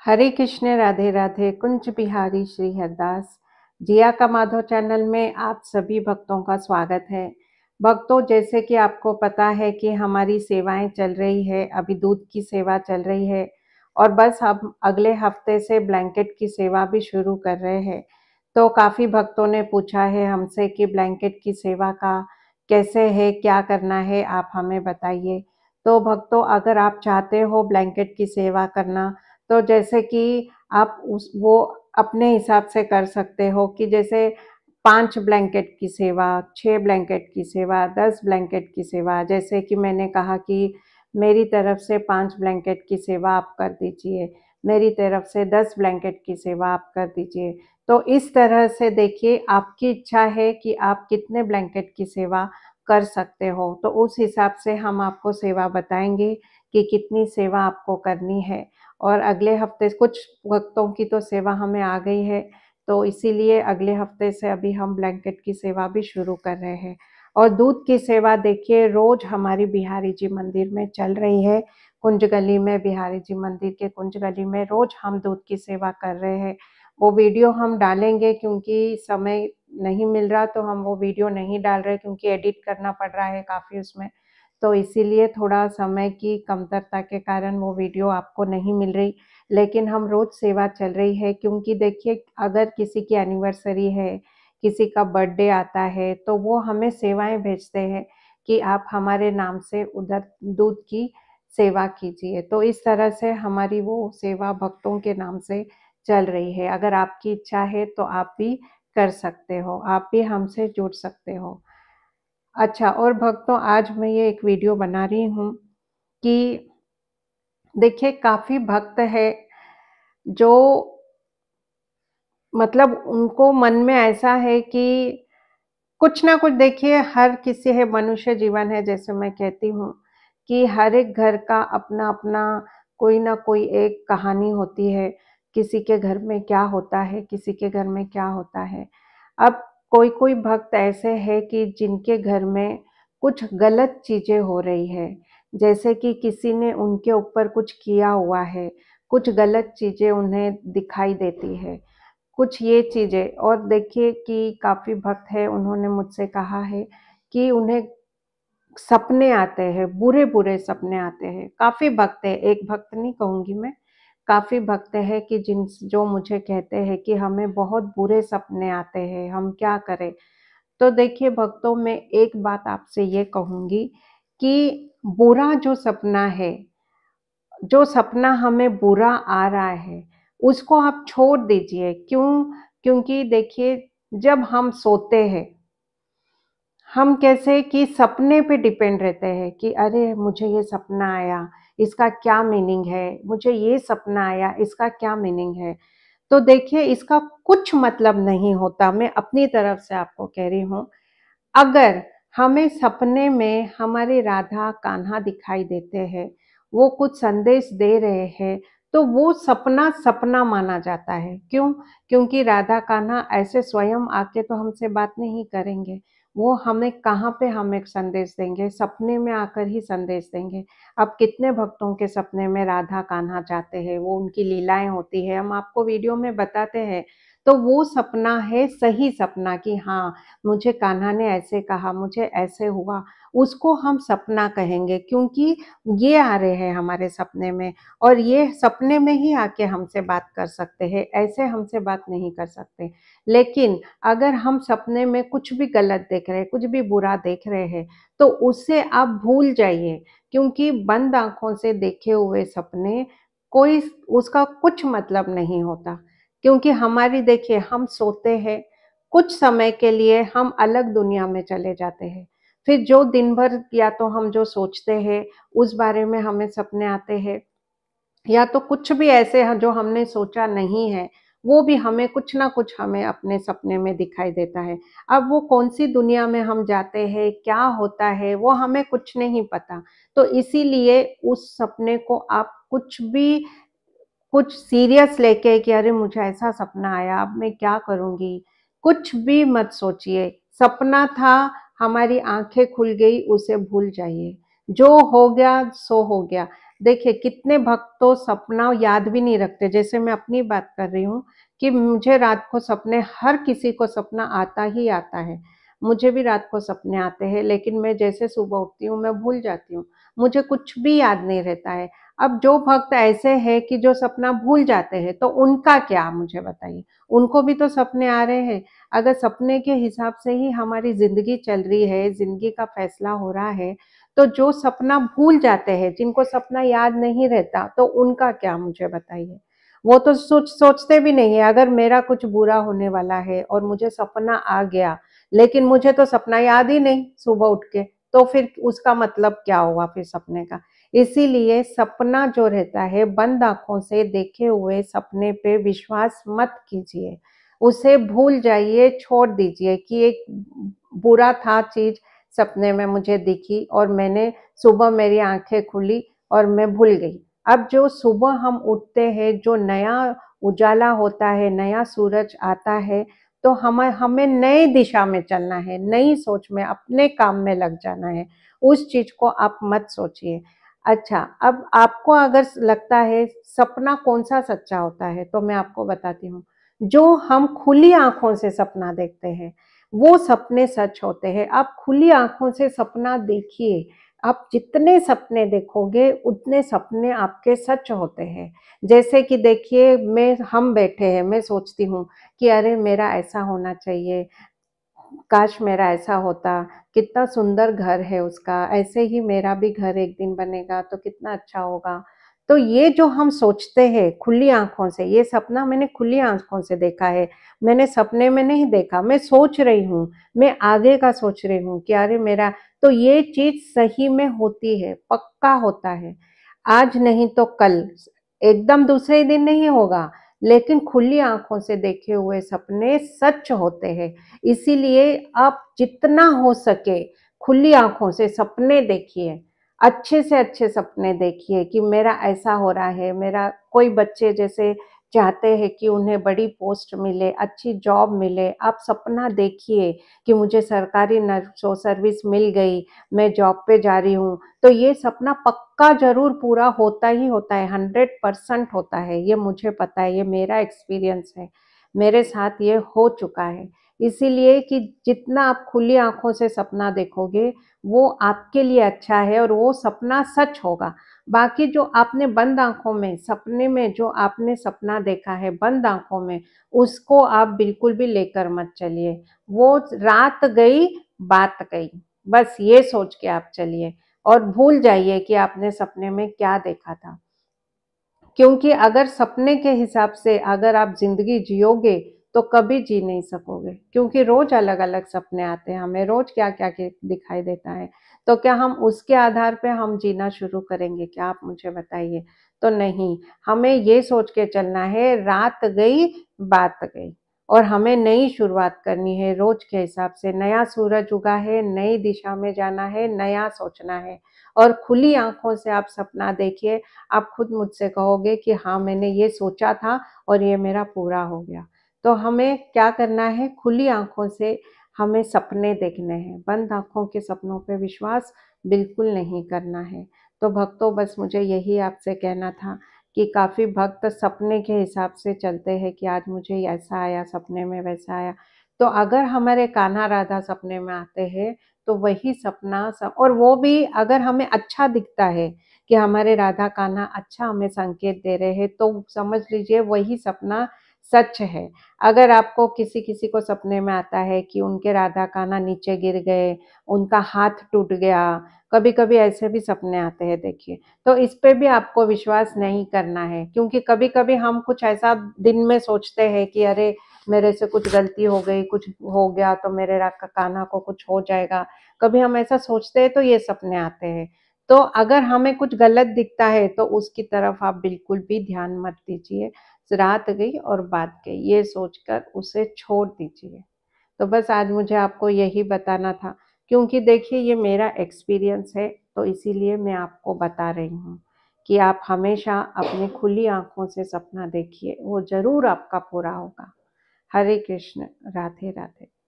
हरे कृष्ण राधे राधे कुंज बिहारी श्री हरदास। जिया का माधव चैनल में आप सभी भक्तों का स्वागत है। भक्तों, जैसे कि आपको पता है कि हमारी सेवाएं चल रही है, अभी दूध की सेवा चल रही है और बस हम अगले हफ्ते से ब्लैंकेट की सेवा भी शुरू कर रहे हैं। तो काफ़ी भक्तों ने पूछा है हमसे कि ब्लैंकेट की सेवा का कैसे है, क्या करना है, आप हमें बताइए। तो भक्तों, अगर आप चाहते हो ब्लैंकेट की सेवा करना, तो जैसे कि आप वो अपने हिसाब से कर सकते हो कि जैसे 5 ब्लैंकेट की सेवा, 6 ब्लैंकेट की सेवा, 10 ब्लैंकेट की सेवा। जैसे कि मैंने कहा कि मेरी तरफ से 5 ब्लैंकेट की सेवा आप कर दीजिए, मेरी तरफ से 10 ब्लैंकेट की सेवा आप कर दीजिए। तो इस तरह से देखिए, आपकी इच्छा है कि आप कितने ब्लैंकेट की सेवा कर सकते हो, तो उस हिसाब से हम आपको सेवा बताएंगे कि कितनी सेवा आपको करनी है। और अगले हफ्ते कुछ भक्तों की तो सेवा हमें आ गई है, तो इसीलिए अगले हफ्ते से अभी हम ब्लैंकेट की सेवा भी शुरू कर रहे हैं। और दूध की सेवा देखिए रोज हमारी बिहारी जी मंदिर में चल रही है। कुंज गली में, बिहारी जी मंदिर के कुंज गली में रोज हम दूध की सेवा कर रहे हैं। वो वीडियो हम डालेंगे, क्योंकि समय नहीं मिल रहा तो हम वो वीडियो नहीं डाल रहे, क्योंकि एडिट करना पड़ रहा है काफ़ी उसमें। तो इसीलिए थोड़ा समय की कमतरता के कारण वो वीडियो आपको नहीं मिल रही, लेकिन हम रोज़ सेवा चल रही है। क्योंकि देखिए, अगर किसी की एनिवर्सरी है, किसी का बर्थडे आता है, तो वो हमें सेवाएं भेजते हैं कि आप हमारे नाम से उधर दूध की सेवा कीजिए। तो इस तरह से हमारी वो सेवा भक्तों के नाम से चल रही है। अगर आपकी इच्छा है तो आप भी कर सकते हो, आप भी हमसे जुड़ सकते हो। अच्छा, और भक्तों, आज मैं ये एक वीडियो बना रही हूँ कि देखिए काफ़ी भक्त है जो मतलब उनको मन में ऐसा है कि कुछ ना कुछ, देखिए हर किसी है, मनुष्य जीवन है, जैसे मैं कहती हूँ कि हर एक घर का अपना अपना कोई ना कोई एक कहानी होती है। किसी के घर में क्या होता है, किसी के घर में क्या होता है। अब कोई कोई भक्त ऐसे हैं कि जिनके घर में कुछ गलत चीजें हो रही है, जैसे कि किसी ने उनके ऊपर कुछ किया हुआ है, कुछ गलत चीजें उन्हें दिखाई देती है, कुछ ये चीज़ें। और देखिए कि काफ़ी भक्त हैं, उन्होंने मुझसे कहा है कि उन्हें सपने आते हैं, बुरे-बुरे सपने आते हैं। काफ़ी भक्त हैं, एक भक्त नहीं कहूँगी मैं, काफ़ी भक्त हैं कि जो मुझे कहते हैं कि हमें बहुत बुरे सपने आते हैं, हम क्या करें? तो देखिए भक्तों, मैं एक बात आपसे ये कहूँगी कि बुरा जो सपना है, जो सपना हमें बुरा आ रहा है, उसको आप छोड़ दीजिए। क्यों? क्योंकि देखिए, जब हम सोते हैं, हम कैसे कि सपने पे डिपेंड रहते हैं कि अरे मुझे ये सपना आया, इसका क्या मीनिंग है? मुझे ये सपना आया, इसका क्या मीनिंग है? तो देखिए, इसका कुछ मतलब नहीं होता। मैं अपनी तरफ से आपको कह रही हूँ, अगर हमें सपने में हमारे राधा कान्हा दिखाई देते हैं, वो कुछ संदेश दे रहे हैं, तो वो सपना सपना माना जाता है। क्यों? क्योंकि राधा कान्हा ऐसे स्वयं आके तो हमसे बात नहीं करेंगे। वो हमें कहाँ पे हमें संदेश देंगे? सपने में आकर ही संदेश देंगे। अब कितने भक्तों के सपने में राधा कान्हा जाते हैं, वो उनकी लीलाएं होती है, हम आपको वीडियो में बताते हैं। तो वो सपना है सही सपना कि हाँ, मुझे कान्हा ने ऐसे कहा, मुझे ऐसे हुआ, उसको हम सपना कहेंगे, क्योंकि ये आ रहे हैं हमारे सपने में और ये सपने में ही आके हमसे बात कर सकते हैं, ऐसे हमसे बात नहीं कर सकते। लेकिन अगर हम सपने में कुछ भी गलत देख रहे हैं, कुछ भी बुरा देख रहे हैं, तो उससे आप भूल जाइए, क्योंकि बंद आँखों से देखे हुए सपने कोई उसका कुछ मतलब नहीं होता। क्योंकि हमारी देखिए, हम सोते हैं, कुछ समय के लिए हम अलग दुनिया में चले जाते हैं। फिर जो दिन भर या तो हम जो सोचते हैं, उस बारे में हमें सपने आते हैं, या तो कुछ भी ऐसे हैं जो हमने सोचा नहीं है, वो भी हमें कुछ ना कुछ हमें अपने सपने में दिखाई देता है। अब वो कौन-सी दुनिया में हम जाते हैं, क्या होता है, वो हमें कुछ नहीं पता। तो इसीलिए उस सपने को आप कुछ सीरियस लेके कि अरे मुझे ऐसा सपना आया, अब मैं क्या करूँगी? कुछ भी मत सोचिए। सपना था, हमारी आँखें खुल गई, उसे भूल जाइए। जो हो गया सो हो गया। देखिए कितने भक्त तो सपना याद भी नहीं रखते, जैसे मैं अपनी बात कर रही हूँ कि मुझे रात को सपने, हर किसी को सपना आता ही आता है। मुझे भी रात को सपने आते हैं, लेकिन मैं जैसे सुबह उठती हूँ मैं भूल जाती हूँ, मुझे कुछ भी याद नहीं रहता है। अब जो भक्त ऐसे हैं कि जो सपना भूल जाते हैं, तो उनका क्या मुझे बताइए? उनको भी तो सपने आ रहे हैं। अगर सपने के हिसाब से ही हमारी ज़िंदगी चल रही है, ज़िंदगी का फैसला हो रहा है, तो जो सपना भूल जाते हैं, जिनको सपना याद नहीं रहता, तो उनका क्या मुझे बताइए? वो तो सोचते भी नहीं है। अगर मेरा कुछ बुरा होने वाला है और मुझे सपना आ गया, लेकिन मुझे तो सपना याद ही नहीं सुबह उठ के, तो फिर उसका मतलब क्या हुआ फिर सपने का? इसीलिए सपना जो रहता है, बंद आँखों से देखे हुए सपने पे विश्वास मत कीजिए। उसे भूल जाइए, छोड़ दीजिए कि एक बुरा था चीज़, सपने में मुझे दिखी और मैंने सुबह मेरी आँखें खुली और मैं भूल गई। अब जो सुबह हम उठते हैं, जो नया उजाला होता है, नया सूरज आता है, तो हमें हमें नई दिशा में चलना है, नई सोच में, अपने काम में लग जाना है। उस चीज़ को आप मत सोचिए। अच्छा, अब आपको अगर लगता है सपना कौन-सा सच्चा होता है, तो मैं आपको बताती हूँ। जो हम खुली आँखों से सपना देखते हैं, वो सपने सच होते हैं। आप खुली आँखों से सपना देखिए, आप जितने सपने देखोगे, उतने सपने आपके सच होते हैं। जैसे कि देखिए, हम बैठे हैं, मैं सोचती हूँ कि अरे मेरा ऐसा होना चाहिए, काश मेरा ऐसा होता, कितना सुंदर घर है उसका, ऐसे ही मेरा भी घर एक दिन बनेगा तो कितना अच्छा होगा। तो ये जो हम सोचते हैं खुली आँखों से, ये सपना मैंने खुली आँखों से देखा है, मैंने सपने में नहीं देखा, मैं सोच रही हूँ, मैं आगे का सोच रही हूँ कि अरे मेरा, तो ये चीज़ सही में होती है, पक्का होता है। आज नहीं तो कल, एकदम दूसरे ही दिन नहीं होगा, लेकिन खुली आँखों से देखे हुए सपने सच होते हैं। इसीलिए आप जितना हो सके खुली आँखों से सपने देखिए, अच्छे से अच्छे सपने देखिए कि मेरा ऐसा हो रहा है, मेरा कोई बच्चे जैसे चाहते हैं कि उन्हें बड़ी पोस्ट मिले, अच्छी जॉब मिले, आप सपना देखिए कि मुझे सरकारी सर्विस मिल गई, मैं जॉब पे जा रही हूँ, तो ये सपना पक्का ज़रूर पूरा होता ही होता है, 100% होता है, ये मुझे पता है, ये मेरा एक्सपीरियंस है, मेरे साथ ये हो चुका है। इसीलिए कि जितना आप खुली आँखों से सपना देखोगे, वो आपके लिए अच्छा है और वो सपना सच होगा। बाकी जो आपने बंद आँखों में, सपने में जो आपने सपना देखा है बंद आँखों में, उसको आप बिल्कुल भी लेकर मत चलिए। वो रात गई, बात गई। बस ये सोच के आप चलिए और भूल जाइए कि आपने सपने में क्या देखा था। क्योंकि अगर सपने के हिसाब से अगर आप ज़िंदगी जियोगे, तो कभी जी नहीं सकोगे, क्योंकि रोज़ अलग-अलग सपने आते हैं हमें, रोज़ क्या-क्या के दिखाई देता है। तो क्या हम उसके आधार पे हम जीना शुरू करेंगे क्या, आप मुझे बताइए? तो नहीं, हमें ये सोच के चलना है, रात गई, बात गई और हमें नई शुरुआत करनी है रोज़ के हिसाब से। नया सूरज उगा है, नई दिशा में जाना है, नया सोचना है और खुली आँखों से आप सपना देखिए, आप खुद मुझसे कहोगे कि हाँ, मैंने ये सोचा था और ये मेरा पूरा हो गया। तो हमें क्या करना है, खुली आँखों से हमें सपने देखने हैं, बंद आँखों के सपनों पे विश्वास बिल्कुल नहीं करना है। तो भक्तों, बस मुझे यही आपसे कहना था कि काफ़ी भक्त सपने के हिसाब से चलते हैं कि आज मुझे ऐसा आया, सपने में वैसा आया। तो अगर हमारे कान्हा राधा सपने में आते हैं, तो वही सपना और वो भी अगर हमें अच्छा दिखता है कि हमारे राधा कान्हा अच्छा हमें संकेत दे रहे हैं, तो समझ लीजिए वही सपना सच है। अगर आपको किसी-किसी को सपने में आता है कि उनके राधा कान्हा नीचे गिर गए, उनका हाथ टूट गया, कभी-कभी ऐसे भी सपने आते हैं देखिए। तो इस पे भी आपको विश्वास नहीं करना है, क्योंकि कभी-कभी हम कुछ ऐसा दिन में सोचते हैं कि अरे! मेरे से कुछ गलती हो गई, कुछ हो गया तो मेरे कान्हा को कुछ हो जाएगा। कभी हम ऐसा सोचते हैं तो ये सपने आते हैं। तो अगर हमें कुछ गलत दिखता है तो उसकी तरफ आप बिल्कुल भी ध्यान मत दीजिए। रात गई और बात गई, ये सोचकर उसे छोड़ दीजिए। तो बस आज मुझे आपको यही बताना था, क्योंकि देखिए ये मेरा एक्सपीरियंस है, तो इसीलिए मैं आपको बता रही हूँ कि आप हमेशा अपनी खुली आँखों से सपना देखिए, वो ज़रूर आपका पूरा होगा। हरे कृष्ण, राधे राधे।